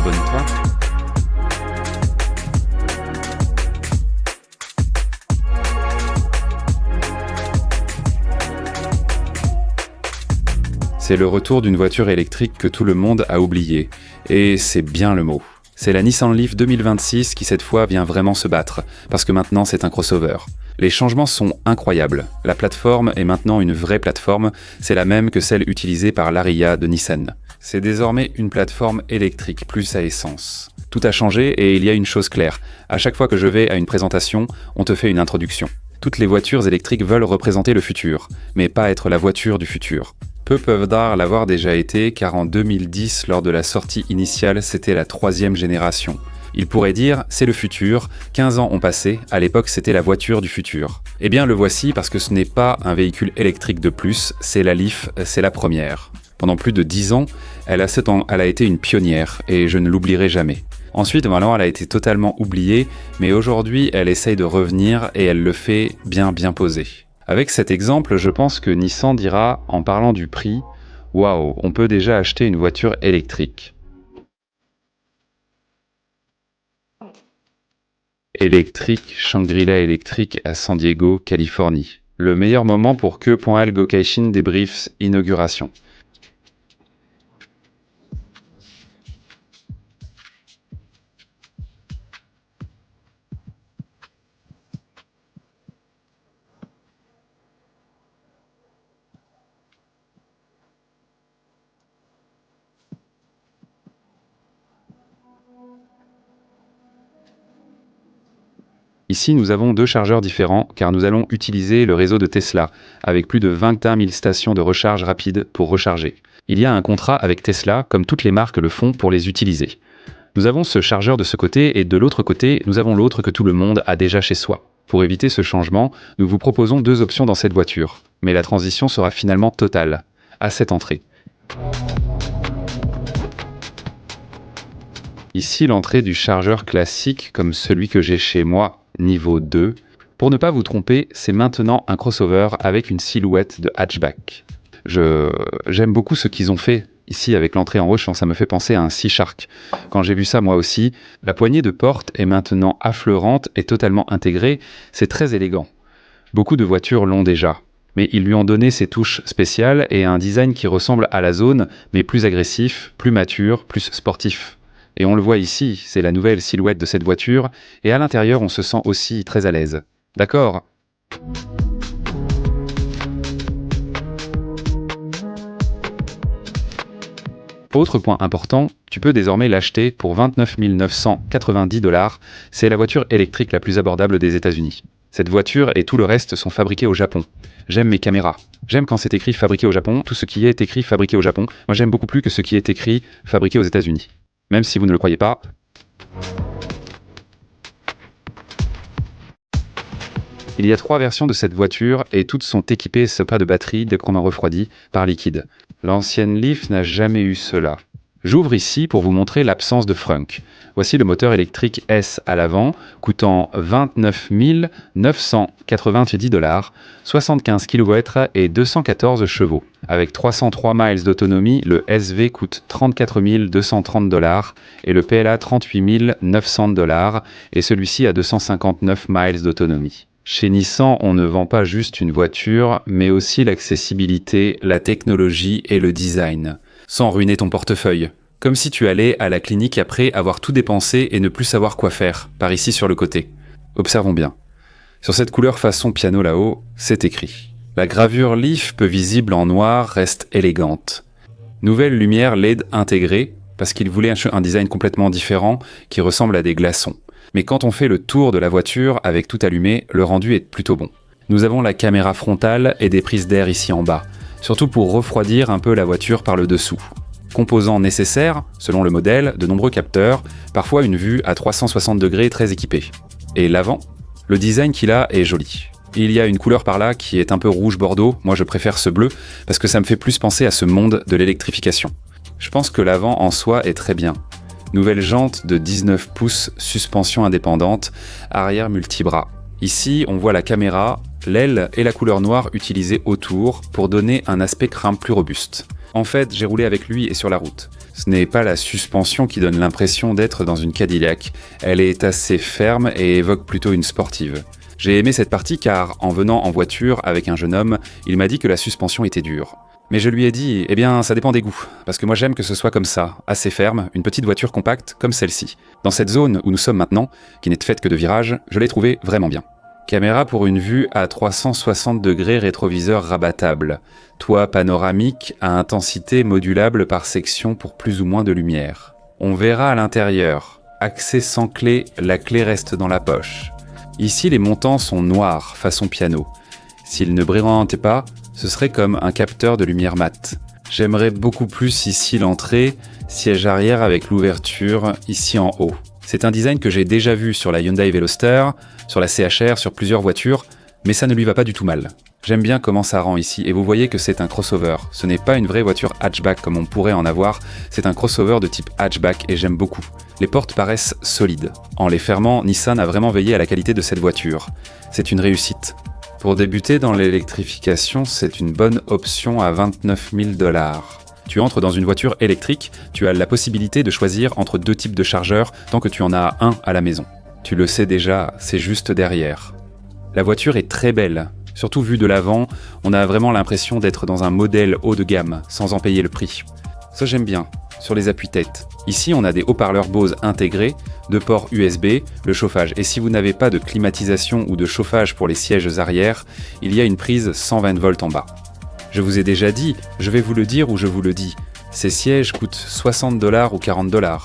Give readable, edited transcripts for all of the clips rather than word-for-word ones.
abonne-toi. C'est le retour d'une voiture électrique que tout le monde a oublié. Et c'est bien le mot. C'est la Nissan Leaf 2026 qui cette fois vient vraiment se battre, parce que maintenant c'est un crossover. Les changements sont incroyables. La plateforme est maintenant une vraie plateforme, c'est la même que celle utilisée par l'Ariya de Nissan. C'est désormais une plateforme électrique plus à essence. Tout a changé et il y a une chose claire. À chaque fois que je vais à une présentation, on te fait une introduction. Toutes les voitures électriques veulent représenter le futur, mais pas être la voiture du futur. Peu peuvent dire l'avoir déjà été, car en 2010, lors de la sortie initiale, c'était la 3e génération. Ils pourraient dire, c'est le futur, 15 ans ont passé, à l'époque c'était la voiture du futur. Eh bien le voici parce que ce n'est pas un véhicule électrique de plus, c'est la Leaf, c'est la première. Pendant plus de 10 ans, elle a été une pionnière, et je ne l'oublierai jamais. Ensuite, maintenant, elle a été totalement oubliée, mais aujourd'hui, elle essaye de revenir, et elle le fait bien posé. Avec cet exemple, je pense que Nissan dira, en parlant du prix, « Waouh, on peut déjà acheter une voiture électrique. » Électrique, Shangri-La électrique à San Diego, Californie. Le meilleur moment pour que Gokaichen débrief inauguration. Ici, nous avons 2 chargeurs différents car nous allons utiliser le réseau de Tesla, avec plus de 21 000 stations de recharge rapide pour recharger. Il y a un contrat avec Tesla, comme toutes les marques le font pour les utiliser. Nous avons ce chargeur de ce côté et de l'autre côté, nous avons l'autre que tout le monde a déjà chez soi. Pour éviter ce changement, nous vous proposons 2 options dans cette voiture, mais la transition sera finalement totale, à cette entrée. Ici, l'entrée du chargeur classique, comme celui que j'ai chez moi, niveau 2. Pour ne pas vous tromper, c'est maintenant un crossover avec une silhouette de hatchback. J'aime beaucoup ce qu'ils ont fait ici avec l'entrée en roche, ça me fait penser à un Sea Shark. Quand j'ai vu ça moi aussi, la poignée de porte est maintenant affleurante et totalement intégrée, c'est très élégant. Beaucoup de voitures l'ont déjà, mais ils lui ont donné ses touches spéciales et un design qui ressemble à la Zone, mais plus agressif, plus mature, plus sportif. Et on le voit ici, c'est la nouvelle silhouette de cette voiture, et à l'intérieur on se sent aussi très à l'aise. D'accord ? Autre point important, tu peux désormais l'acheter pour 29 990 $. C'est la voiture électrique la plus abordable des États-Unis. Cette voiture et tout le reste sont fabriqués au Japon. J'aime mes caméras. J'aime quand c'est écrit fabriqué au Japon. Tout ce qui est écrit fabriqué au Japon, moi j'aime beaucoup plus que ce qui est écrit fabriqué aux États-Unis. Même si vous ne le croyez pas. Il y a 3 versions de cette voiture et toutes sont équipées pas de batterie dès qu'on en refroidit par liquide. L'ancienne Leaf n'a jamais eu cela. J'ouvre ici pour vous montrer l'absence de frunk. Voici le moteur électrique S à l'avant, coûtant 29 990 $, 75 kW et 214 chevaux. Avec 303 miles d'autonomie, le SV coûte 34 230 $ et le PLA 38 900 $, et celui-ci a 259 miles d'autonomie. Chez Nissan, on ne vend pas juste une voiture, mais aussi l'accessibilité, la technologie et le design. Sans ruiner ton portefeuille. Comme si tu allais à la clinique après avoir tout dépensé et ne plus savoir quoi faire, par ici sur le côté. Observons bien. Sur cette couleur façon piano là-haut, c'est écrit. La gravure Leaf, peu visible en noir, reste élégante. Nouvelle lumière LED intégrée, parce qu'il voulait un design complètement différent qui ressemble à des glaçons. Mais quand on fait le tour de la voiture avec tout allumé, le rendu est plutôt bon. Nous avons la caméra frontale et des prises d'air ici en bas, surtout pour refroidir un peu la voiture par le dessous. Composants nécessaires, selon le modèle, de nombreux capteurs, parfois une vue à 360 degrés très équipée. Et l'avant, le design qu'il a est joli. Il y a une couleur par là qui est un peu rouge bordeaux, moi je préfère ce bleu, parce que ça me fait plus penser à ce monde de l'électrification. Je pense que l'avant en soi est très bien. Nouvelle jante de 19 pouces, suspension indépendante, arrière multibras. Ici, on voit la caméra, l'aile et la couleur noire utilisées autour pour donner un aspect crâne plus robuste. En fait, j'ai roulé avec lui et sur la route. Ce n'est pas la suspension qui donne l'impression d'être dans une Cadillac, elle est assez ferme et évoque plutôt une sportive. J'ai aimé cette partie car, en venant en voiture avec un jeune homme, il m'a dit que la suspension était dure. Mais je lui ai dit, eh bien, ça dépend des goûts, parce que moi j'aime que ce soit comme ça, assez ferme, une petite voiture compacte comme celle-ci. Dans cette zone où nous sommes maintenant, qui n'est faite que de virages, je l'ai trouvée vraiment bien. Caméra pour une vue à 360 degrés, rétroviseur rabattable. Toit panoramique à intensité modulable par section pour plus ou moins de lumière. On verra à l'intérieur. Accès sans clé, la clé reste dans la poche. Ici, les montants sont noirs, façon piano. S'ils ne brillantaient pas, ce serait comme un capteur de lumière mat. J'aimerais beaucoup plus ici l'entrée, siège arrière avec l'ouverture ici en haut. C'est un design que j'ai déjà vu sur la Hyundai Veloster, sur la CHR, sur plusieurs voitures, mais ça ne lui va pas du tout mal. J'aime bien comment ça rend ici, et vous voyez que c'est un crossover. Ce n'est pas une vraie voiture hatchback comme on pourrait en avoir, c'est un crossover de type hatchback et j'aime beaucoup. Les portes paraissent solides. En les fermant, Nissan a vraiment veillé à la qualité de cette voiture. C'est une réussite. Pour débuter dans l'électrification, c'est une bonne option à 29 000 $. Tu entres dans une voiture électrique, tu as la possibilité de choisir entre deux types de chargeurs tant que tu en as un à la maison. Tu le sais déjà, c'est juste derrière. La voiture est très belle, surtout vue de l'avant, on a vraiment l'impression d'être dans un modèle haut de gamme, sans en payer le prix. Ça j'aime bien, sur les appuis-têtes. Ici on a des haut-parleurs Bose intégrés, 2 ports USB, le chauffage. Et si vous n'avez pas de climatisation ou de chauffage pour les sièges arrière, il y a une prise 120 volts en bas. Je vous ai déjà dit, je vais vous le dire ou je vous le dis, ces sièges coûtent 60 $ ou 40 $.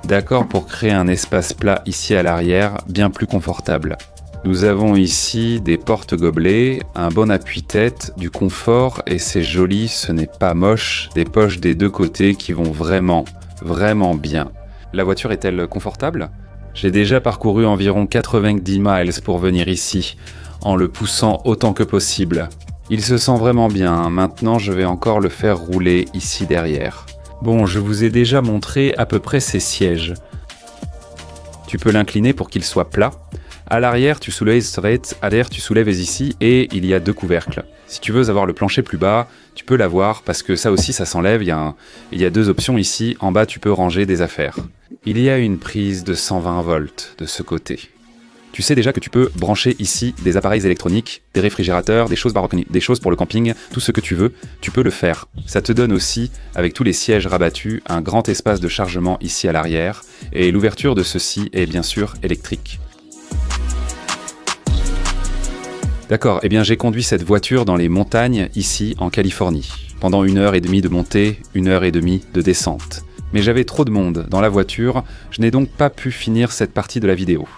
D'accord pour créer un espace plat ici à l'arrière, bien plus confortable. Nous avons ici des porte-gobelets, un bon appui-tête, du confort et c'est joli, ce n'est pas moche, des poches des deux côtés qui vont vraiment, vraiment bien. La voiture est-elle confortable ? J'ai déjà parcouru environ 90 miles pour venir ici, en le poussant autant que possible. Il se sent vraiment bien, maintenant je vais encore le faire rouler ici derrière. Bon, je vous ai déjà montré à peu près ces sièges. Tu peux l'incliner pour qu'il soit plat. À l'arrière, tu soulèves straight, à l'arrière, tu soulèves ici et il y a 2 couvercles. Si tu veux avoir le plancher plus bas, tu peux l'avoir parce que ça aussi, ça s'enlève. Il y a 2 options ici. En bas, tu peux ranger des affaires. Il y a une prise de 120 volts de ce côté. Tu sais déjà que tu peux brancher ici des appareils électroniques, des réfrigérateurs, des choses baroques, des choses pour le camping, tout ce que tu veux, tu peux le faire. Ça te donne aussi, avec tous les sièges rabattus, un grand espace de chargement ici à l'arrière, et l'ouverture de ceci est bien sûr électrique. D'accord, eh bien j'ai conduit cette voiture dans les montagnes ici en Californie, pendant 1h30 de montée, 1h30 de descente. Mais j'avais trop de monde dans la voiture, je n'ai donc pas pu finir cette partie de la vidéo.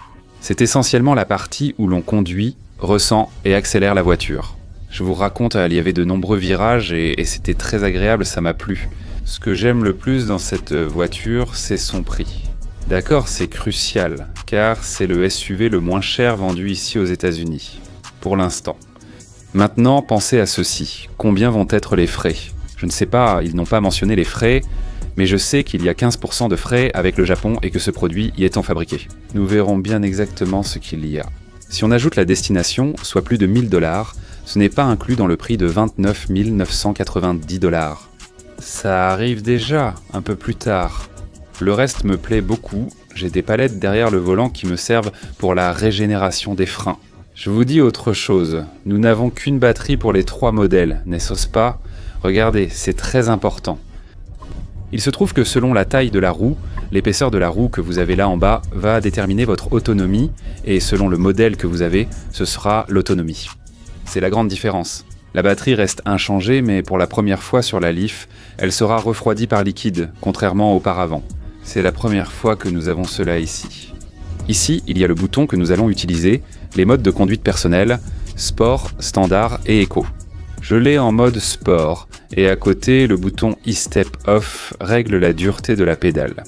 C'est essentiellement la partie où l'on conduit, ressent et accélère la voiture. Je vous raconte, il y avait de nombreux virages et c'était très agréable, ça m'a plu. Ce que j'aime le plus dans cette voiture, c'est son prix. D'accord, c'est crucial, car c'est le SUV le moins cher vendu ici aux États-Unis, pour l'instant. Maintenant, pensez à ceci. Combien vont être les frais ? Je ne sais pas, ils n'ont pas mentionné les frais, mais je sais qu'il y a 15% de frais avec le Japon et que ce produit y étant fabriqué. Nous verrons bien exactement ce qu'il y a. Si on ajoute la destination, soit plus de 1000 $, ce n'est pas inclus dans le prix de 29 990 $. Ça arrive déjà, un peu plus tard. Le reste me plaît beaucoup, j'ai des palettes derrière le volant qui me servent pour la régénération des freins. Je vous dis autre chose, nous n'avons qu'une batterie pour les 3 modèles, n'est-ce pas ? Regardez, c'est très important. Il se trouve que selon la taille de la roue, l'épaisseur de la roue que vous avez là en bas va déterminer votre autonomie et selon le modèle que vous avez, ce sera l'autonomie. C'est la grande différence. La batterie reste inchangée mais pour la première fois sur la Leaf, elle sera refroidie par liquide, contrairement auparavant. C'est la première fois que nous avons cela ici. Ici, il y a le bouton que nous allons utiliser, les modes de conduite personnelle, sport, standard et éco. Je l'ai en mode sport, et à côté, le bouton e-step off règle la dureté de la pédale.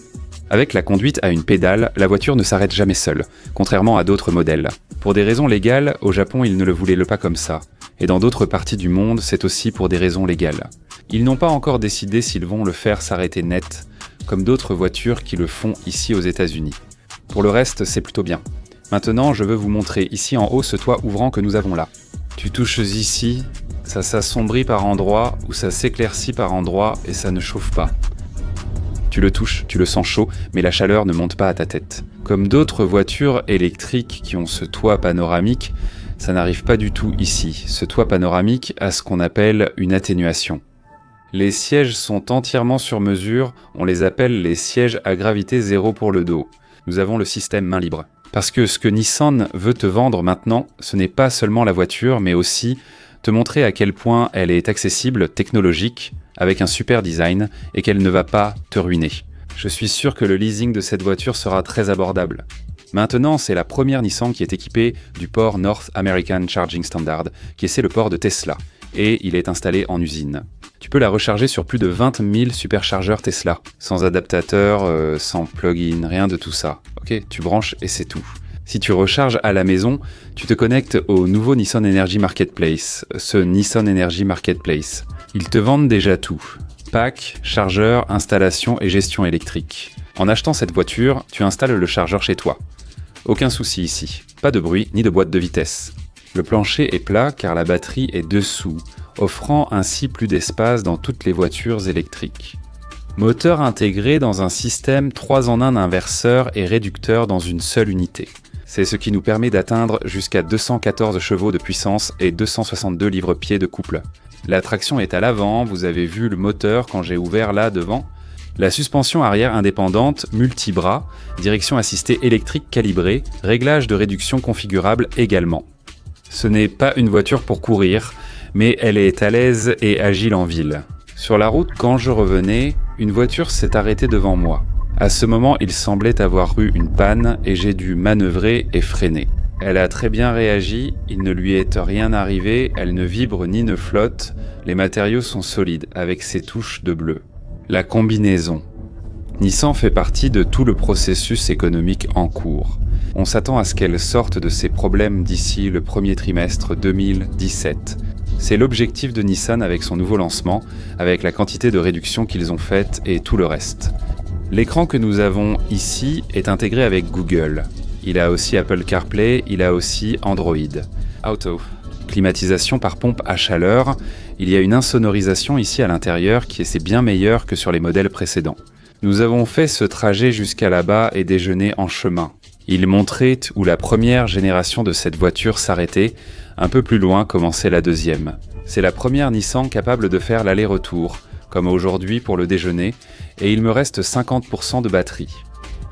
Avec la conduite à une pédale, la voiture ne s'arrête jamais seule, contrairement à d'autres modèles. Pour des raisons légales, au Japon, ils ne le voulaient pas comme ça. Et dans d'autres parties du monde, c'est aussi pour des raisons légales. Ils n'ont pas encore décidé s'ils vont le faire s'arrêter net, comme d'autres voitures qui le font ici aux États-Unis. Pour le reste, c'est plutôt bien. Maintenant, je veux vous montrer ici en haut ce toit ouvrant que nous avons là. Tu touches ici, Ça s'assombrit par endroits ou ça s'éclaircit par endroits et ça ne chauffe pas. Tu le touches, tu le sens chaud, mais la chaleur ne monte pas à ta tête. Comme d'autres voitures électriques qui ont ce toit panoramique, ça n'arrive pas du tout ici. Ce toit panoramique a ce qu'on appelle une atténuation. Les sièges sont entièrement sur mesure, on les appelle les sièges à gravité zéro pour le dos. Nous avons le système main libre. Parce que ce que Nissan veut te vendre maintenant, ce n'est pas seulement la voiture, mais aussi te montrer à quel point elle est accessible, technologique, avec un super design, et qu'elle ne va pas te ruiner. Je suis sûr que le leasing de cette voiture sera très abordable. Maintenant, c'est la première Nissan qui est équipée du port North American Charging Standard, qui est le port de Tesla, et il est installé en usine. Tu peux la recharger sur plus de 20 000 superchargeurs Tesla, sans adaptateur, sans plug-in, rien de tout ça. Ok, tu branches et c'est tout. Si tu recharges à la maison, tu te connectes au nouveau Nissan Energy Marketplace, ce Nissan Energy Marketplace. Ils te vendent déjà tout. Pack, chargeur, installation et gestion électrique. En achetant cette voiture, tu installes le chargeur chez toi. Aucun souci ici, pas de bruit ni de boîte de vitesse. Le plancher est plat car la batterie est dessous, offrant ainsi plus d'espace dans toutes les voitures électriques. Moteur intégré dans un système 3 en 1 inverseur et réducteur dans une seule unité. C'est ce qui nous permet d'atteindre jusqu'à 214 chevaux de puissance et 262 livres-pieds de couple. La traction est à l'avant, vous avez vu le moteur quand j'ai ouvert là devant. La suspension arrière indépendante, multi-bras, direction assistée électrique calibrée, réglage de réduction configurable également. Ce n'est pas une voiture pour courir, mais elle est à l'aise et agile en ville. Sur la route, quand je revenais, une voiture s'est arrêtée devant moi. À ce moment, il semblait avoir eu une panne et j'ai dû manœuvrer et freiner. Elle a très bien réagi, il ne lui est rien arrivé, elle ne vibre ni ne flotte, les matériaux sont solides avec ses touches de bleu. La combinaison. Nissan fait partie de tout le processus économique en cours. On s'attend à ce qu'elle sorte de ses problèmes d'ici le premier trimestre 2017. C'est l'objectif de Nissan avec son nouveau lancement, avec la quantité de réduction qu'ils ont faite et tout le reste. L'écran que nous avons ici est intégré avec Google. Il a aussi Apple CarPlay, il a aussi Android Auto. Climatisation par pompe à chaleur, il y a une insonorisation ici à l'intérieur qui est bien meilleure que sur les modèles précédents. Nous avons fait ce trajet jusqu'à là-bas et déjeuné en chemin. Il montrait où la première génération de cette voiture s'arrêtait, un peu plus loin commençait la deuxième. C'est la première Nissan capable de faire l'aller-retour, comme aujourd'hui pour le déjeuner, et il me reste 50% de batterie.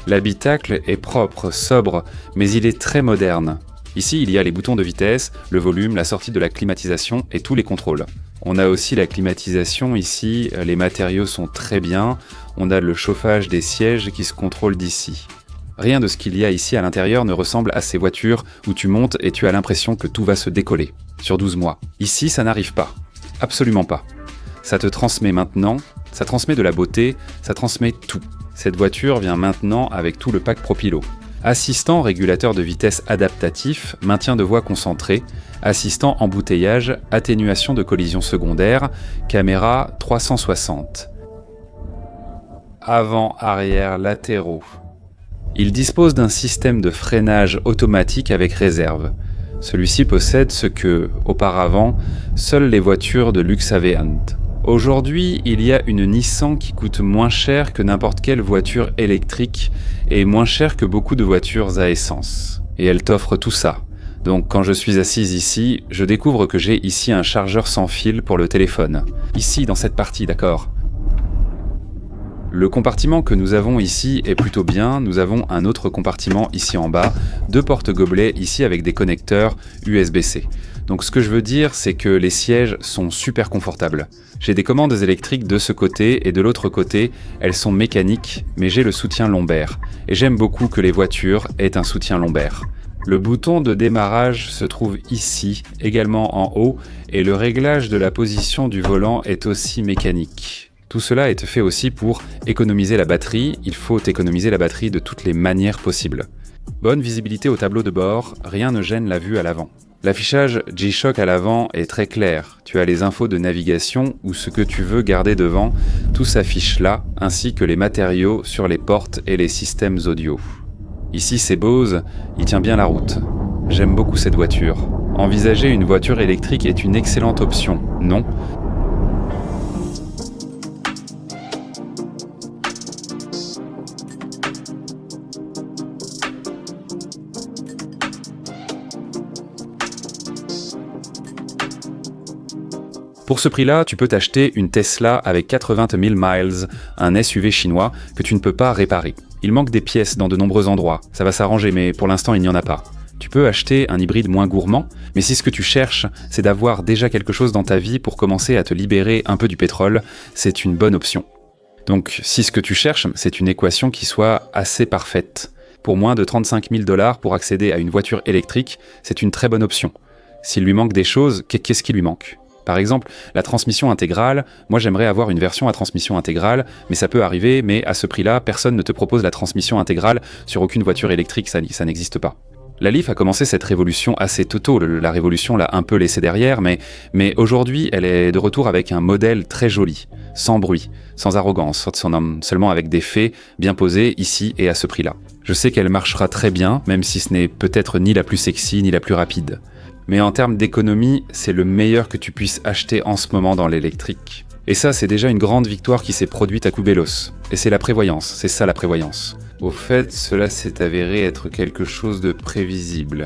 L'habitacle est propre, sobre, mais il est très moderne. Ici, il y a les boutons de vitesse, le volume, la sortie de la climatisation et tous les contrôles. On a aussi la climatisation ici, les matériaux sont très bien, on a le chauffage des sièges qui se contrôle d'ici. Rien de ce qu'il y a ici à l'intérieur ne ressemble à ces voitures où tu montes et tu as l'impression que tout va se décoller, sur 12 mois. Ici, ça n'arrive pas. Absolument pas. Ça te transmet maintenant, ça transmet de la beauté, ça transmet tout. Cette voiture vient maintenant avec tout le pack ProPilot. Assistant régulateur de vitesse adaptatif, maintien de voie concentré, assistant embouteillage, atténuation de collision secondaire, caméra 360. Avant, arrière, latéraux. Il dispose d'un système de freinage automatique avec réserve. Celui-ci possède ce que, auparavant, seules les voitures de luxe avaient. Aujourd'hui, il y a une Nissan qui coûte moins cher que n'importe quelle voiture électrique et moins cher que beaucoup de voitures à essence. Et elle t'offre tout ça. Donc quand je suis assise ici, je découvre que j'ai ici un chargeur sans fil pour le téléphone. Ici, dans cette partie, d'accord ? Le compartiment que nous avons ici est plutôt bien, nous avons un autre compartiment ici en bas, 2 porte-gobelets ici avec des connecteurs USB-C. Donc ce que je veux dire, c'est que les sièges sont super confortables. J'ai des commandes électriques de ce côté et de l'autre côté, elles sont mécaniques, mais j'ai le soutien lombaire. Et j'aime beaucoup que les voitures aient un soutien lombaire. Le bouton de démarrage se trouve ici, également en haut, et le réglage de la position du volant est aussi mécanique. Tout cela est fait aussi pour économiser la batterie, il faut économiser la batterie de toutes les manières possibles. Bonne visibilité au tableau de bord, rien ne gêne la vue à l'avant. L'affichage G-Shock à l'avant est très clair, tu as les infos de navigation ou ce que tu veux garder devant, tout s'affiche là, ainsi que les matériaux sur les portes et les systèmes audio. Ici c'est Bose, il tient bien la route. J'aime beaucoup cette voiture. Envisager une voiture électrique est une excellente option, non? Pour ce prix-là, tu peux t'acheter une Tesla avec 80 000 miles, un SUV chinois que tu ne peux pas réparer. Il manque des pièces dans de nombreux endroits, ça va s'arranger mais pour l'instant il n'y en a pas. Tu peux acheter un hybride moins gourmand, mais si ce que tu cherches, c'est d'avoir déjà quelque chose dans ta vie pour commencer à te libérer un peu du pétrole, c'est une bonne option. Donc si ce que tu cherches, c'est une équation qui soit assez parfaite. Pour moins de 35 000 $ pour accéder à une voiture électrique, c'est une très bonne option. S'il lui manque des choses, qu'est-ce qui lui manque ? Par exemple, la transmission intégrale, moi j'aimerais avoir une version à transmission intégrale, mais ça peut arriver, mais à ce prix-là, personne ne te propose la transmission intégrale sur aucune voiture électrique, ça n'existe pas. La Leaf a commencé cette révolution assez tôt, la révolution l'a un peu laissée derrière, mais aujourd'hui elle est de retour avec un modèle très joli, sans bruit, sans arrogance, seulement avec des faits bien posés ici et à ce prix-là. Je sais qu'elle marchera très bien, même si ce n'est peut-être ni la plus sexy ni la plus rapide. Mais en termes d'économie, c'est le meilleur que tu puisses acheter en ce moment dans l'électrique. Et ça, c'est déjà une grande victoire qui s'est produite à Cubelos. Et c'est la prévoyance, c'est ça la prévoyance. Au fait, cela s'est avéré être quelque chose de prévisible.